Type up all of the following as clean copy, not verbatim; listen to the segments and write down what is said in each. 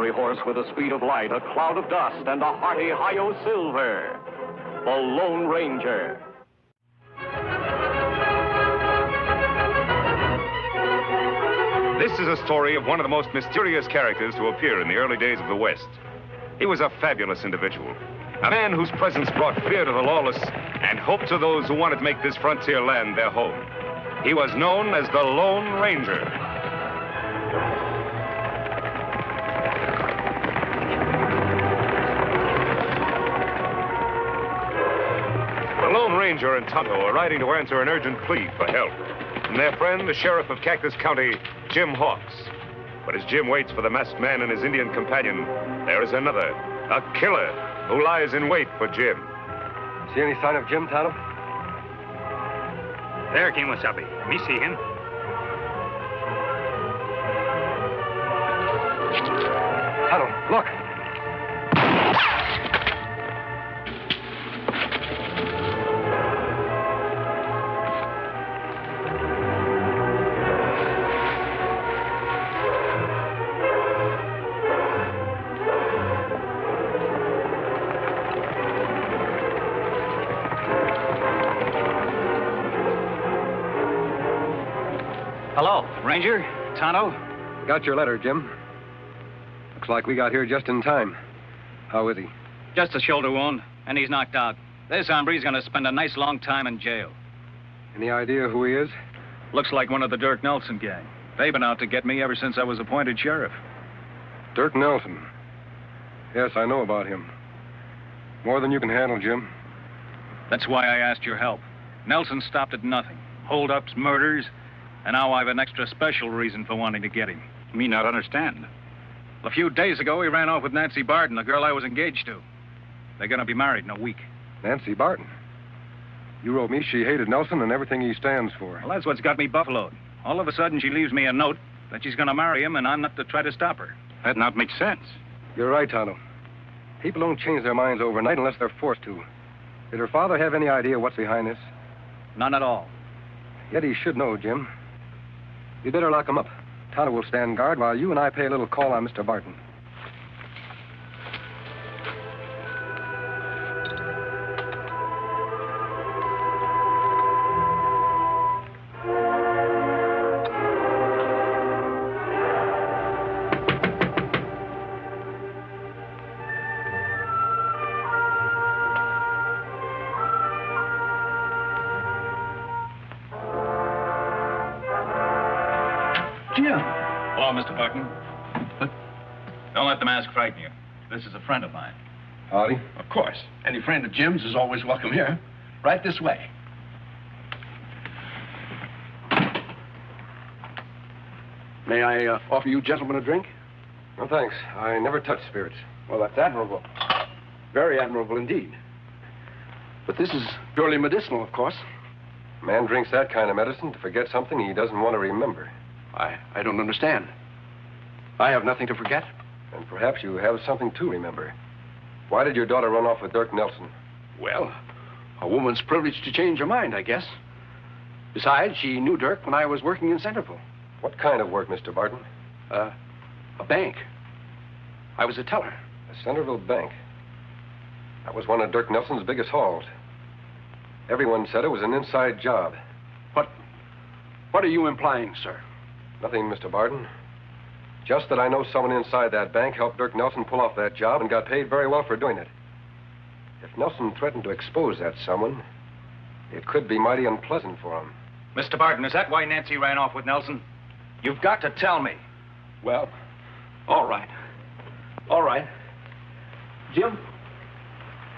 fiery horse with the speed of light, a cloud of dust, and a hearty hi-yo silver. The Lone Ranger. This is a story of one of the most mysterious characters to appear in the early days of the West. He was a fabulous individual, a man whose presence brought fear to the lawless and hope to those who wanted to make this frontier land their home. He was known as the Lone Ranger. The Lone Ranger and Tonto are riding to answer an urgent plea for help from their friend, the sheriff of Cactus County, Jim Hawks. But as Jim waits for the masked man and his Indian companion, there is another, a killer, who lies in wait for Jim. See any sign of Jim, Tonto? There, Kimosabe. Me see him. Tonto, look. Hello, Ranger, Tonto. Got your letter, Jim. Looks like we got here just in time. How is he? Just a shoulder wound, and he's knocked out. This hombre's gonna spend a nice long time in jail. Any idea who he is? Looks like one of the Dirk Nelson gang. They've been out to get me ever since I was appointed sheriff. Dirk Nelson. Yes, I know about him. More than you can handle, Jim. That's why I asked your help. Nelson stopped at nothing. Hold-ups, murders, and now I've an extra special reason for wanting to get him. Me not understand. A few days ago, he ran off with Nancy Barton, the girl I was engaged to. They're gonna be married in a week. Nancy Barton. You wrote me she hated Nelson and everything he stands for. Well, that's what's got me buffaloed. All of a sudden, she leaves me a note that she's gonna marry him, and I'm not to try to stop her. That not makes sense. You're right, Tonto. People don't change their minds overnight unless they're forced to. Did her father have any idea what's behind this? None at all. Yet he should know, Jim. You better lock him up. Tonto will stand guard while you and I pay a little call on Mr. Barton. Hello, Mr. Barton. Don't let the mask frighten you. This is a friend of mine. Howdy. Of course. Any friend of Jim's is always welcome here. Right this way. May I offer you gentlemen a drink? No, thanks. I never touch spirits. Well, that's admirable. Very admirable indeed. But this is purely medicinal, of course. Man drinks that kind of medicine to forget something he doesn't want to remember. I don't understand. I have nothing to forget. And perhaps you have something to remember. Why did your daughter run off with Dirk Nelson? Well, a woman's privileged to change her mind, I guess. Besides, she knew Dirk when I was working in Centerville. What kind of work, Mr. Barton? A bank. I was a teller. A Centerville bank. That was one of Dirk Nelson's biggest hauls. Everyone said it was an inside job. What are you implying, sir? Nothing, Mr. Barton. Just that I know someone inside that bank helped Dirk Nelson pull off that job and got paid very well for doing it. If Nelson threatened to expose that someone, it could be mighty unpleasant for him. Mr. Barton, is that why Nancy ran off with Nelson? You've got to tell me. Well, all right. All right. Jim,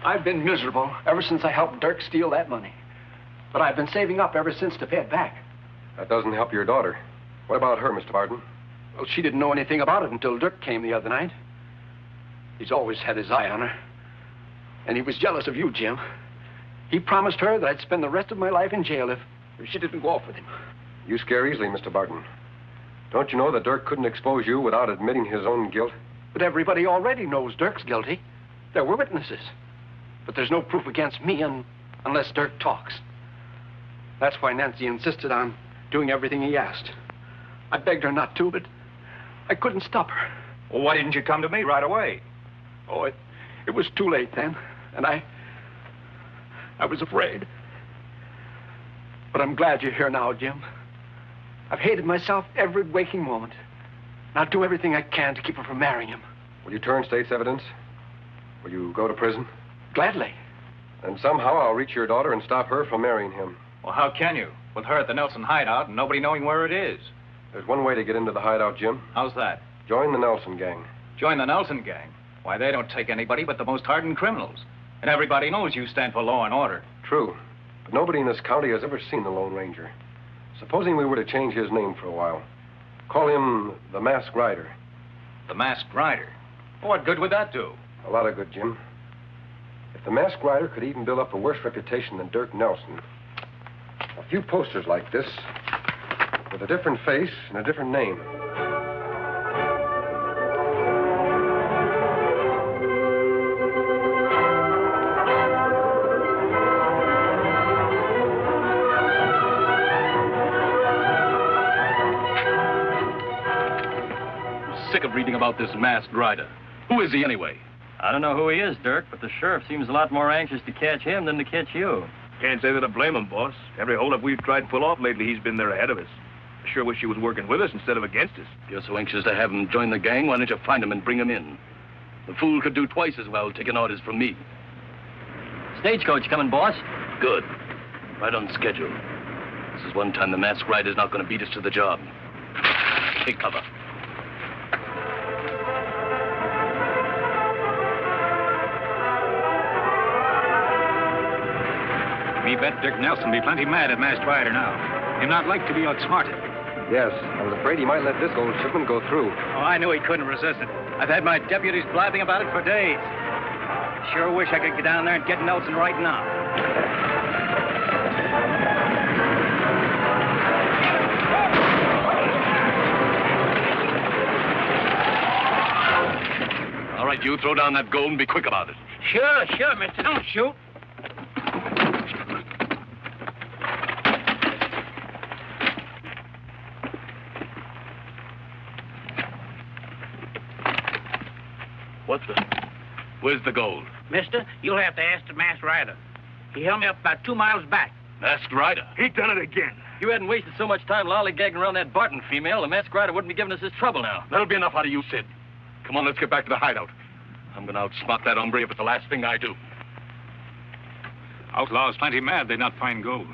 I've been miserable ever since I helped Dirk steal that money. But I've been saving up ever since to pay it back. That doesn't help your daughter. What about her, Mr. Barton? Well, she didn't know anything about it until Dirk came the other night. He's always had his eye on her. And he was jealous of you, Jim. He promised her that I'd spend the rest of my life in jail if she didn't go off with him. You scare easily, Mr. Barton. Don't you know that Dirk couldn't expose you without admitting his own guilt? But everybody already knows Dirk's guilty. There were witnesses. But there's no proof against me unless Dirk talks. That's why Nancy insisted on doing everything he asked. I begged her not to, but I couldn't stop her. Well, why didn't you come to me right away? Oh, it was too late then. And I was afraid. But I'm glad you're here now, Jim. I've hated myself every waking moment. And I'll do everything I can to keep her from marrying him. Will you turn state's evidence? Will you go to prison? Gladly. And somehow I'll reach your daughter and stop her from marrying him. Well, how can you? With her at the Nelson hideout and nobody knowing where it is. There's one way to get into the hideout, Jim. How's that? Join the Nelson gang. Join the Nelson gang? Why, they don't take anybody but the most hardened criminals. And everybody knows you stand for law and order. True. But nobody in this county has ever seen the Lone Ranger. Supposing we were to change his name for a while. Call him the Masked Rider. The Masked Rider? What good would that do? A lot of good, Jim. If the Masked Rider could even build up a worse reputation than Dirk Nelson, a few posters like this, with a different face and a different name. I'm sick of reading about this Masked Rider. Who is he anyway? I don't know who he is, Dirk, but the sheriff seems a lot more anxious to catch him than to catch you. Can't say that I blame him, boss. Every holdup we've tried to pull off lately, he's been there ahead of us. I sure wish he was working with us instead of against us. If you're so anxious to have him join the gang, why don't you find him and bring him in? The fool could do twice as well taking orders from me. Stagecoach coming, boss. Good. Right on schedule. This is one time the Masked Rider's not going to beat us to the job. Take cover. Me bet Dirk Nelson be plenty mad at Masked Rider now. Him not like to be outsmarted. Yes, I was afraid he might let this gold shipment go through. Oh, I knew he couldn't resist it. I've had my deputies blabbing about it for days. Sure wish I could get down there and get Nelson right now. All right, you throw down that gold and be quick about it. Sure, mister. Don't shoot. What the? Where's the gold? Mister, you'll have to ask the Masked Rider. He held me up about 2 miles back. Masked Rider? He done it again. If you hadn't wasted so much time lollygagging around that Barton female, the Masked Rider wouldn't be giving us this trouble now. That'll be enough out of you, Sid. Come on, let's get back to the hideout. I'm going to outsmart that hombre if it's the last thing I do. Outlaw's plenty mad they not find gold.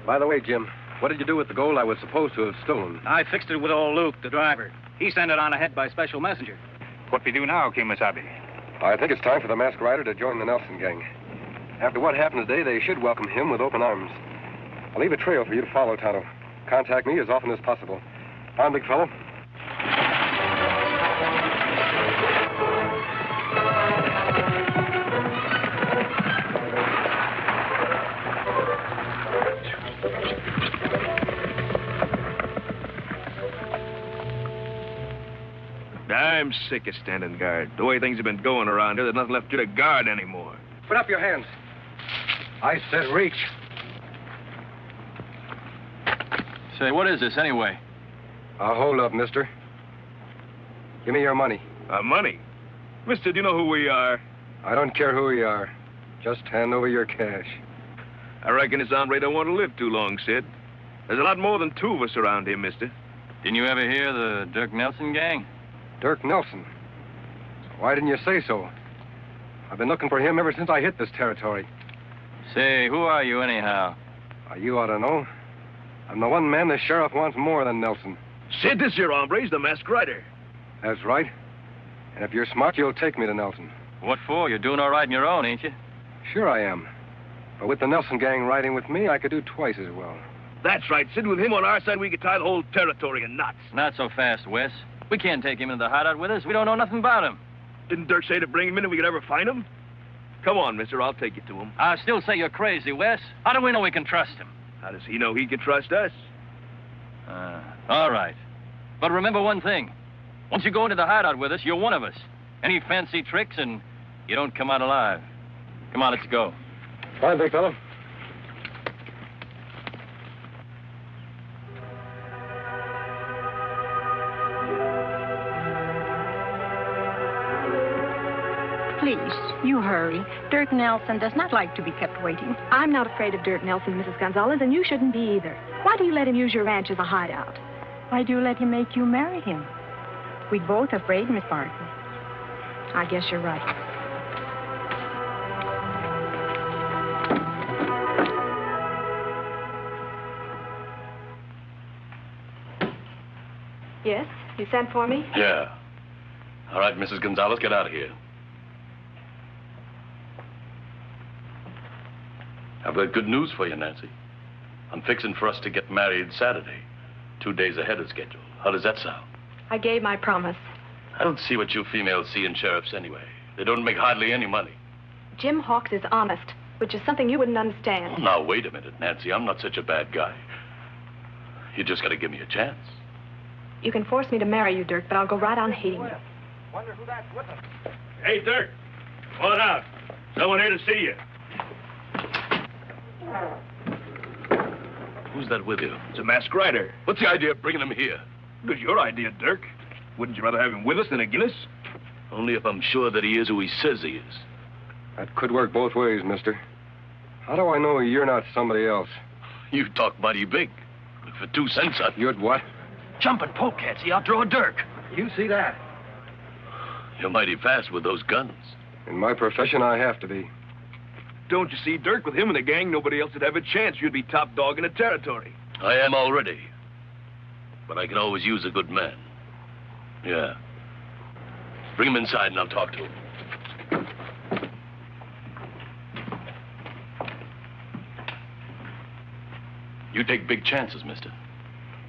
By the way, Jim, what did you do with the gold I was supposed to have stolen? I fixed it with old Luke, the driver. He sent it on ahead by special messenger. What we do now, Kimasabi? I think it's time for the Masked Rider to join the Nelson gang. After what happened today, they should welcome him with open arms. I'll leave a trail for you to follow, Tonto. Contact me as often as possible. On, big fellow. I'm sick of standing guard. The way things have been going around here, there's nothing left to guard anymore. Put up your hands. I said reach. Say, what is this anyway? Hold up, mister. Give me your money. Money? Mister, do you know who we are? I don't care who you are. Just hand over your cash. I reckon this hombre don't want to live too long, Sid. There's a lot more than 2 of us around here, mister. Didn't you ever hear the Dirk Nelson gang? Dirk Nelson. Why didn't you say so? I've been looking for him ever since I hit this territory. Say, who are you anyhow? You ought to know. I'm the one man the sheriff wants more than Nelson. Sid, this here hombre's the Masked Rider. That's right. And if you're smart, you'll take me to Nelson. What for? You're doing all right on your own, ain't you? Sure I am. But with the Nelson gang riding with me, I could do twice as well. That's right, Sid. With him on our side, we could tie the whole territory in knots. Not so fast, Wes. We can't take him into the hideout with us. We don't know nothing about him. Didn't Dirk say to bring him in if we could ever find him? Come on, mister. I'll take you to him. I still say you're crazy, Wes. How do we know we can trust him? How does he know he can trust us? All right. But remember one thing. Once you go into the hideout with us, you're one of us. Any fancy tricks and you don't come out alive. Come on, let's go. Fine, big fellow. no hurry. Dirk Nelson does not like to be kept waiting. I'm not afraid of Dirk Nelson, Mrs. Gonzalez, and you shouldn't be either. Why do you let him use your ranch as a hideout? Why do you let him make you marry him? We're both afraid, Miss Barton. I guess you're right. Yes? You sent for me? Yeah. All right, Mrs. Gonzalez, get out of here. I've got good news for you, Nancy. I'm fixing for us to get married Saturday, 2 days ahead of schedule. How does that sound? I gave my promise. I don't see what you females see in sheriffs anyway. They don't make hardly any money. Jim Hawks is honest, which is something you wouldn't understand. Oh, now, wait a minute, Nancy. I'm not such a bad guy. You just got to give me a chance. You can force me to marry you, Dirk, but I'll go right on hating you. Wonder who that's with him. Hey, Dirk. Come on out. Someone here to see you. Who's that with you? It's a masked rider. What's the idea of bringing him here? It was your idea, Dirk. Wouldn't you rather have him with us than against us? Only if I'm sure that he is who he says he is. That could work both ways, mister. How do I know you're not somebody else? You talk mighty big. But for 2 cents, You'd what? Jumping polecats. He outdraw Dirk. You see that? You're mighty fast with those guns. In my profession, I have to be. Don't you see, Dirk, with him in the gang, nobody else would have a chance. You'd be top dog in the territory. I am already. But I can always use a good man. Yeah. Bring him inside and I'll talk to him. You take big chances, mister.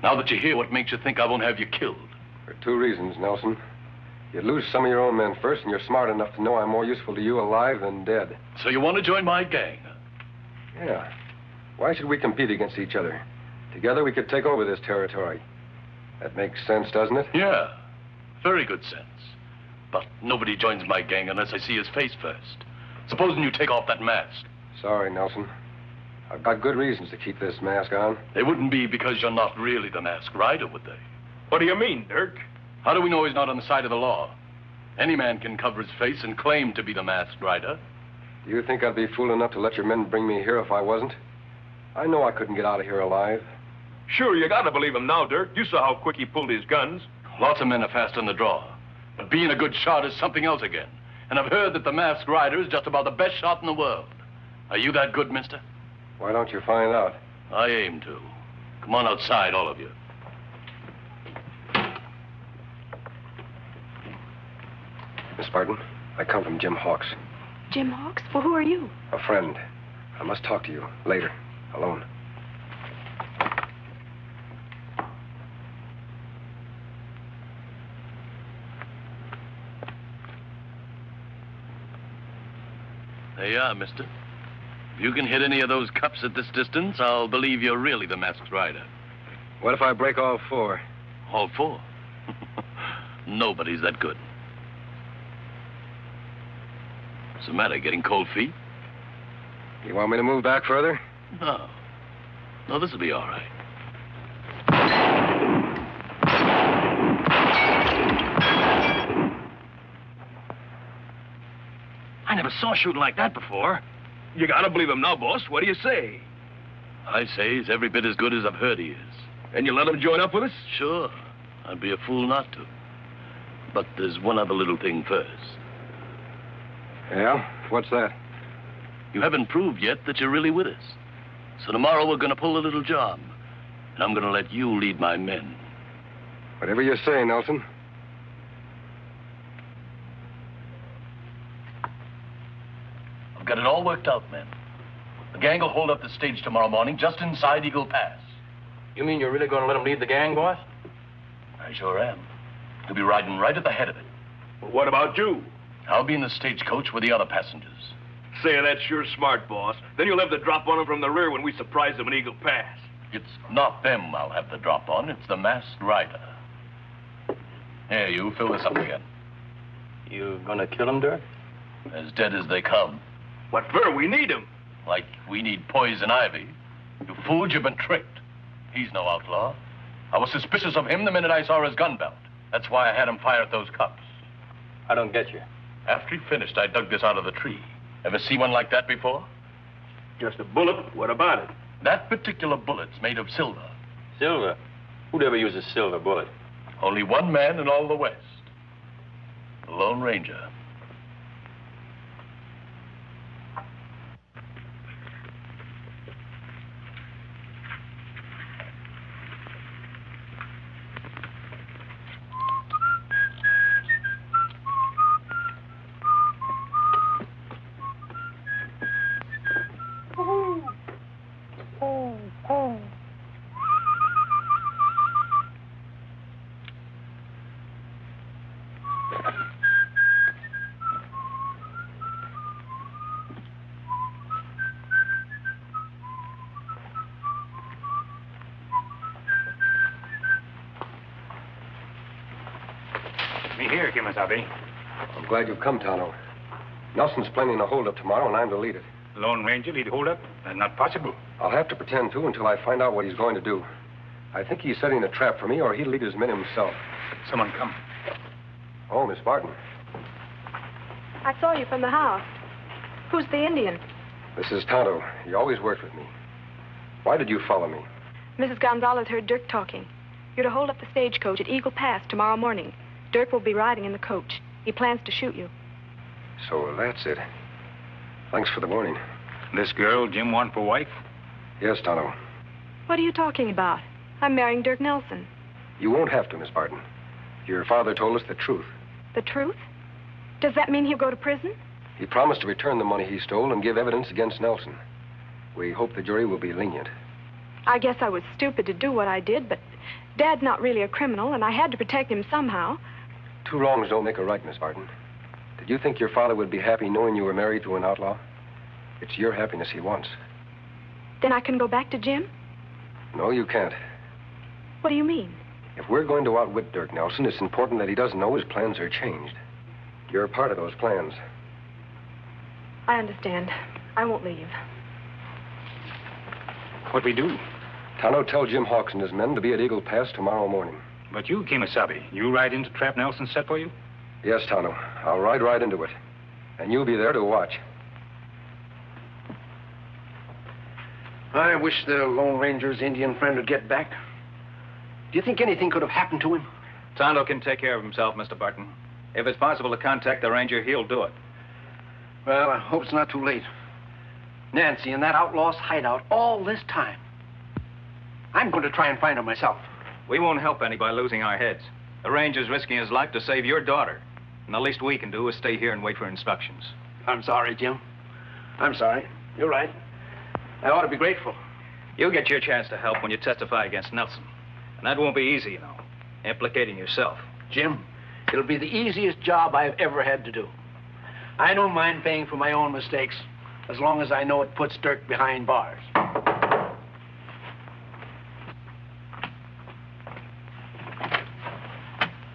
Now that you're here, what makes you think I won't have you killed? For 2 reasons, Nelson. You'd lose some of your own men first, and you're smart enough to know I'm more useful to you alive than dead. So you want to join my gang, huh? Yeah. Why should we compete against each other? Together we could take over this territory. That makes sense, doesn't it? Yeah. Very good sense. But nobody joins my gang unless I see his face first. Supposing you take off that mask. Sorry, Nelson. I've got good reasons to keep this mask on. They wouldn't be because you're not really the masked rider, would they? What do you mean, Dirk? How do we know he's not on the side of the law? Any man can cover his face and claim to be the masked rider. Do you think I'd be fool enough to let your men bring me here if I wasn't? I know I couldn't get out of here alive. Sure, you gotta believe him now, Dirk. You saw how quick he pulled his guns. Lots of men are fast on the draw. But being a good shot is something else again. And I've heard that the masked rider is just about the best shot in the world. Are you that good, mister? Why don't you find out? I aim to. Come on outside, all of you. Miss Barton, I come from Jim Hawks. Jim Hawks? Well, who are you? A friend. I must talk to you later, alone. There you are, mister. If you can hit any of those cups at this distance, I'll believe you're really the masked rider. What if I break all 4? All 4? Nobody's that good. What's the matter, getting cold feet? You want me to move back further? No. No, this'll be all right. I never saw shooting like that before. You gotta believe him now, boss. What do you say? I say he's every bit as good as I've heard he is. And you let him join up with us? Sure. I'd be a fool not to. But there's one other little thing first. Yeah? What's that? You haven't proved yet that you're really with us. So tomorrow we're going to pull a little job. And I'm going to let you lead my men. Whatever you say, Nelson. I've got it all worked out, men. The gang will hold up the stage tomorrow morning just inside Eagle Pass. You mean you're really going to let him lead the gang, boss? I sure am. He'll be riding right at the head of it. Well, what about you? I'll be in the stagecoach with the other passengers. Say, that's sure smart, boss. Then you'll have the drop on him from the rear when we surprise them in Eagle Pass. It's not them I'll have the drop on. It's the masked rider. Here, you fill this up again. You gonna kill him, Dirk? As dead as they come. What for? We need him. Like we need poison ivy. You fooled, you've been tricked. He's no outlaw. I was suspicious of him the minute I saw his gun belt. That's why I had him fire at those cops. I don't get you. After he finished, I dug this out of the tree. Ever see one like that before? Just a bullet? What about it? That particular bullet's made of silver. Silver? Who'd ever use a silver bullet? Only one man in all the West. The Lone Ranger. Me here, Kimasabi. I'm glad you've come, Tonto. Nelson's planning a holdup tomorrow, and I'm to lead it. Lone Ranger lead holdup? That's not possible. I'll have to pretend to until I find out what he's going to do. I think he's setting a trap for me, or he'll lead his men himself. Someone come. Oh, Miss Barton. I saw you from the house. Who's the Indian? This is Tonto. He always worked with me. Why did you follow me? Mrs. Gonzalez heard Dirk talking. You're to hold up the stagecoach at Eagle Pass tomorrow morning. Dirk will be riding in the coach. He plans to shoot you. So that's it. Thanks for the warning. This girl Jim want for wife? Yes, Tonto. What are you talking about? I'm marrying Dirk Nelson. You won't have to, Miss Barton. Your father told us the truth. The truth? Does that mean he'll go to prison? He promised to return the money he stole and give evidence against Nelson. We hope the jury will be lenient. I guess I was stupid to do what I did, but Dad's not really a criminal, and I had to protect him somehow. Two wrongs don't make a right, Miss Barton. Did you think your father would be happy knowing you were married to an outlaw? It's your happiness he wants. Then I can go back to Jim? No, you can't. What do you mean? If we're going to outwit Dirk Nelson, it's important that he doesn't know his plans are changed. You're a part of those plans. I understand. I won't leave. What we do? Tonto, tell Jim Hawks and his men to be at Eagle Pass tomorrow morning. But you, Kimasabi, you ride into trap Nelson set for you? Yes, Tonto. I'll ride right into it. And you'll be there to watch. I wish the Lone Ranger's Indian friend would get back. Do you think anything could have happened to him? Tonto can take care of himself, Mr. Barton. If it's possible to contact the ranger, he'll do it. Well, I hope it's not too late. Nancy in that outlaw's hideout all this time. I'm going to try and find her myself. We won't help any by losing our heads. The ranger's risking his life to save your daughter. And the least we can do is stay here and wait for instructions. I'm sorry, Jim. I'm sorry. You're right. I ought to be grateful. You'll get your chance to help when you testify against Nelson. And that won't be easy, you know, implicating yourself. Jim, it'll be the easiest job I've ever had to do. I don't mind paying for my own mistakes, as long as I know it puts Dirk behind bars.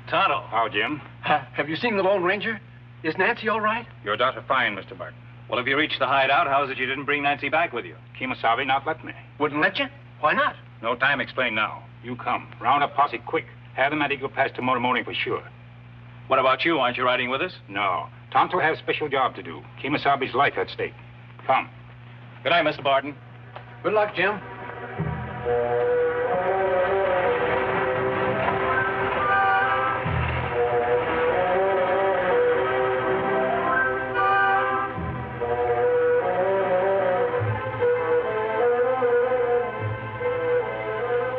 Tonto. How, Jim? Have you seen the Lone Ranger? Is Nancy all right? Your daughter fine, Mr. Barton. Well, if you reached the hideout, how's it you didn't bring Nancy back with you? Kimasabi not let me. Wouldn't let you? Why not? No time explain now. You come. Round up posse quick. Have them at Eagle Pass tomorrow morning for sure. What about you? Aren't you riding with us? No. Tonto has a special job to do. Kimasabi's life at stake. Come. Good night, Mr. Barton. Good luck, Jim.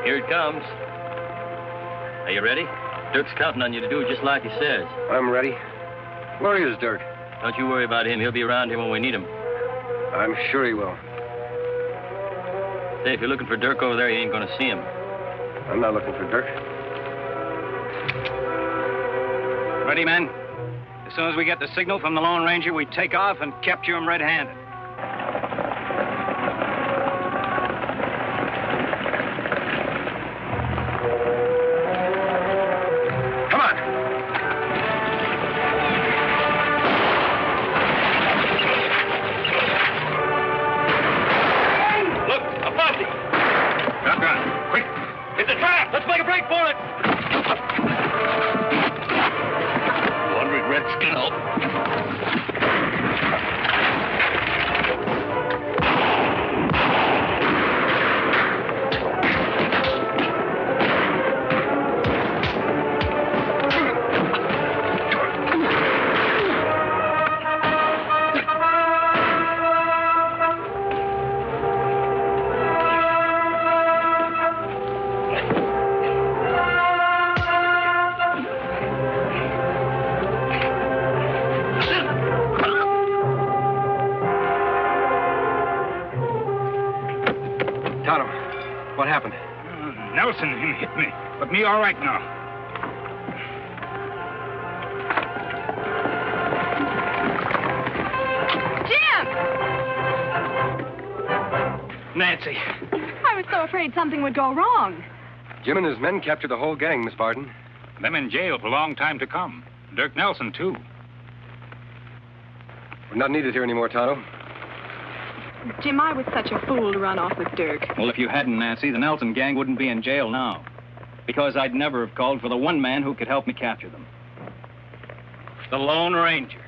Here it comes. Are you ready? Dirk's counting on you to do just like he says. I'm ready. Where is Dirk? Don't you worry about him. He'll be around here when we need him. I'm sure he will. Say, if you're looking for Dirk over there, you ain't going to see him. I'm not looking for Dirk. Ready, men? As soon as we get the signal from the Lone Ranger, we take off and capture him red-handed. Redskin, Tonto, what happened? Nelson, him hit me. But me all right now. Jim! Nancy. I was so afraid something would go wrong. Jim and his men captured the whole gang, Miss Barton. Them in jail for a long time to come. Dirk Nelson, too. We're not needed here anymore, Tonto. Jim, I was such a fool to run off with Dirk. Well, if you hadn't, Nancy, the Nelson gang wouldn't be in jail now. Because I'd never have called for the one man who could help me capture them. The Lone Ranger.